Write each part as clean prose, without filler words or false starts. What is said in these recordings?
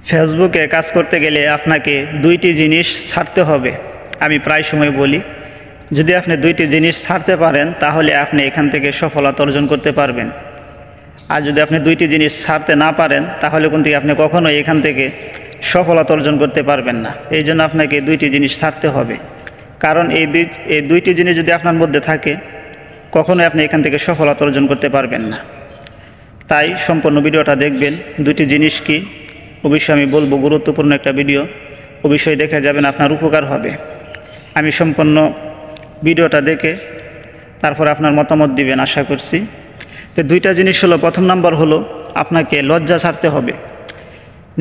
ফেসবুকে কাজ করতে গেলে আপনাকে দুইটি জিনিস ছাড়তে হবে। আমি প্রায় সময় বলি, যদি আপনি দুইটি জিনিস ছাড়তে পারেন তাহলে আপনি এখান থেকে সফলতা অর্জন করতে পারবেন। আর যদি আপনি দুইটি জিনিস ছাড়তে না পারেন তাহলে কিন্তু আপনি কখনোই এখান থেকে সফলতা অর্জন করতে পারবেন না। এই জন্য আপনাকে দুইটি জিনিস ছাড়তে হবে, কারণ এই দুইটি জিনিস যদি আপনার মধ্যে থাকে কখনোই আপনি এখান থেকে সফলতা অর্জন করতে পারবেন না। তাই সম্পূর্ণ ভিডিওটা দেখবেন। দুইটি জিনিস কি অবশ্যই আমি বলবো, গুরুত্বপূর্ণ একটা ভিডিও, অবশ্যই দেখে যাবেন, আপনার উপকার হবে। আমি সম্পূর্ণ ভিডিওটা দেখে তারপর আপনার মতামত দিবেন আশা করছি। তো দুইটা জিনিস হলো, প্রথম নাম্বার হলো আপনাকে লজ্জা ছাড়তে হবে।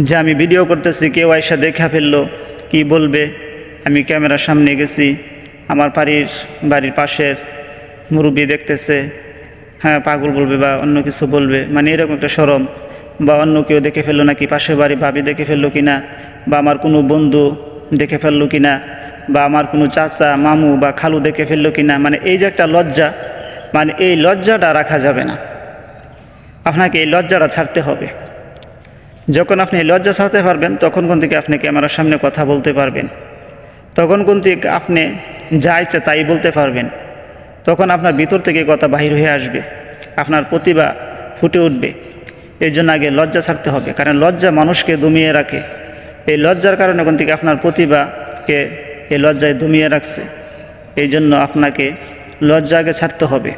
যে আমি ভিডিও করতেছি, কেউ আয়সা দেখা ফেললো, কি বলবে, আমি ক্যামেরার সামনে গেছি, আমার বাড়ির পাশের মুরব্বি দেখতেছে, হ্যাঁ পাগল বলবে বা অন্য কিছু বলবে, মানে এরকম একটা শরম, বা অন্য কেউ দেখে ফেললো নাকি, পাশের বাড়ি ভাবি দেখে ফেললো কিনা, বা আমার কোনো বন্ধু দেখে ফেললো কিনা, বা আমার কোনো চাচা মামু বা খালু দেখে ফেললো কিনা, মানে এই যে একটা লজ্জা, মানে এই লজ্জাটা রাখা যাবে না। আপনাকে এই লজ্জাটা ছাড়তে হবে। যখন আপনি এই লজ্জা ছাড়তে পারবেন তখন কোন থেকে আপনি ক্যামেরার সামনে কথা বলতে পারবেন, তখন কোন থেকে আপনি যা ইচ্ছা তাই বলতে পারবেন। তখন আপনার ভিতর থেকে কথা বাহির হয়ে আসবে, আপনার প্রতিভা ফুটে উঠবে। এই জন্য আগে লজ্জা ছাড়তে হবে, কারণ লজ্জা মানুষকে দমিয়ে রাখে। এই লজ্জার কারণে কোন থেকে আপনার প্রতিভাকে এই লজ্জায় দমিয়ে রাখছে। এই জন্য আপনাকে লজ্জা আগে ছাড়তে হবে,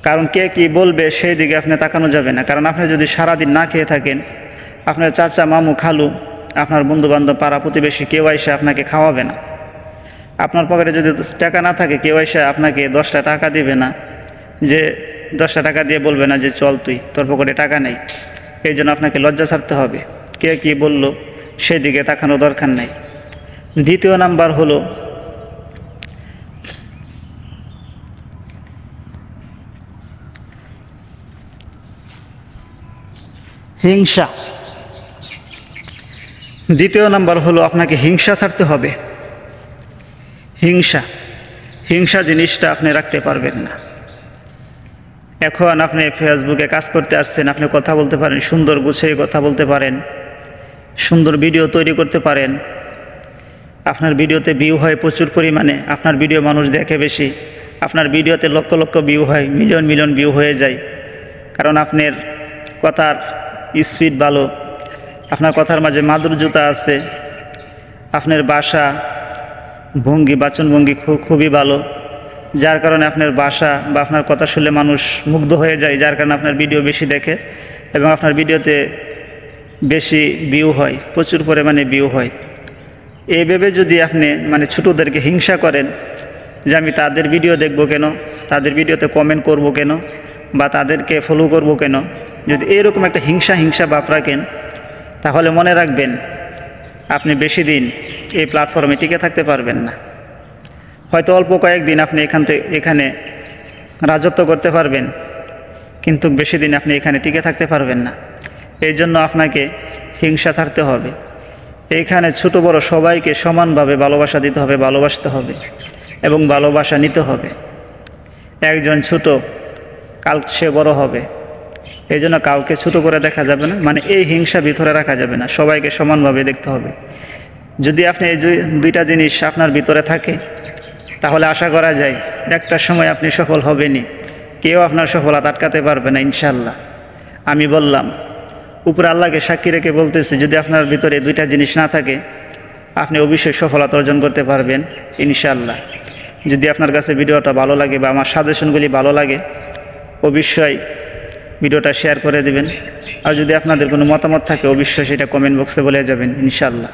কারণ কে কি বলবে সেই দিকে আপনি তাকানো যাবে না। কারণ আপনি যদি সারাদিন না খেয়ে থাকেন, আপনার চাচা মামু খালু, আপনার বন্ধুবান্ধব পাড়া প্রতিবেশী কেউ এসে আপনাকে খাওয়াবে না। আপনার পকেটে যদি টাকা না থাকে, কেউ এসে আপনাকে 10টা টাকা দিবে না, যে 10টা টাকা দিয়ে বলবে না যে চল তুই, তোর পকেটে টাকা নেই। এই জন্য আপনাকে লজ্জা ছাড়তে হবে, কে কি বলল সেই দিকে তাকানো দরকার নেই। দ্বিতীয় নাম্বার হলো হিংসা। দ্বিতীয় নাম্বার হলো আপনাকে হিংসা ছাড়তে হবে। হিংসা জিনিসটা আপনি রাখতে পারবেন না। এখন আপনি ফেসবুকে কাজ করতে আসছেন, আপনি কথা বলতে পারেন, সুন্দর গুছিয়ে কথা বলতে পারেন, সুন্দর ভিডিও তৈরি করতে পারেন, আপনার ভিডিওতে ভিউ হয় প্রচুর পরিমাণে, আপনার ভিডিও মানুষ দেখে বেশি, আপনার ভিডিওতে লক্ষ লক্ষ ভিউ হয়, মিলিয়ন মিলিয়ন ভিউ হয়ে যায়, কারণ আপনার কথার স্পিড ভালো, আপনার কথার মাঝে মাধুর্যতা আছে, আপনার ভাষা ভঙ্গি বাচনভঙ্গি খুবই ভালো, যার কারণে আপনার ভাষা বা আপনার কথা শুনলে মানুষ মুগ্ধ হয়ে যায়, যার কারণে আপনার ভিডিও বেশি দেখে এবং আপনার ভিডিওতে বেশি ভিউ হয়, প্রচুর পরিমাণে ভিউ হয়। এইভাবে যদি আপনি মানে ছোটোদেরকে হিংসা করেন যে আমি তাদের ভিডিও দেখব কেন, তাদের ভিডিওতে কমেন্ট করব কেন, বা তাদেরকে ফলো করব কেন, যদি এরকম একটা হিংসা ভাব রাখেন, তাহলে মনে রাখবেন আপনি বেশি দিন এই প্ল্যাটফর্মে টিকে থাকতে পারবেন না। হয়তো অল্প কয়েকদিন আপনি এখানে রাজত্ব করতে পারবেন, কিন্তু বেশি দিন আপনি এখানে টিকে থাকতে পারবেন না। এই জন্য আপনাকে হিংসা ছাড়তে হবে। এইখানে ছোট বড় সবাইকে সমানভাবে ভালোবাসা দিতে হবে, ভালোবাসতে হবে এবং ভালোবাসা নিতে হবে। একজন ছোট, কাল সে বড় হবে, এই জন্য কাউকে ছোট করে দেখা যাবে না, মানে এই হিংসা ভিতরে রাখা যাবে না, সবাইকে সমানভাবে দেখতে হবে। যদি আপনি এই দুইটা জিনিস আপনার ভিতরে থাকে তাহলে আশা করা যায় একটা সময় আপনি সফল হবেনই, কেউ আপনার সফলতা আটকাতে পারবে না ইনশাল্লাহ। আমি বললাম, উপরে আল্লাহকে সাক্ষী রেখে বলতেছি, যদি আপনার ভিতরে দুইটা জিনিস না থাকে আপনি অবশ্যই সফলতা অর্জন করতে পারবেন ইনশাল্লাহ। যদি আপনার কাছে ভিডিওটা ভালো লাগে বা আমার সাজেশনগুলি ভালো লাগে, অবশ্যই ভিডিওটা শেয়ার করে দিবেন। আর যদি আপনাদের কোনো মতামত থাকে অবশ্যই সেটা কমেন্ট বক্সে বলে যাবেন ইনশাল্লাহ।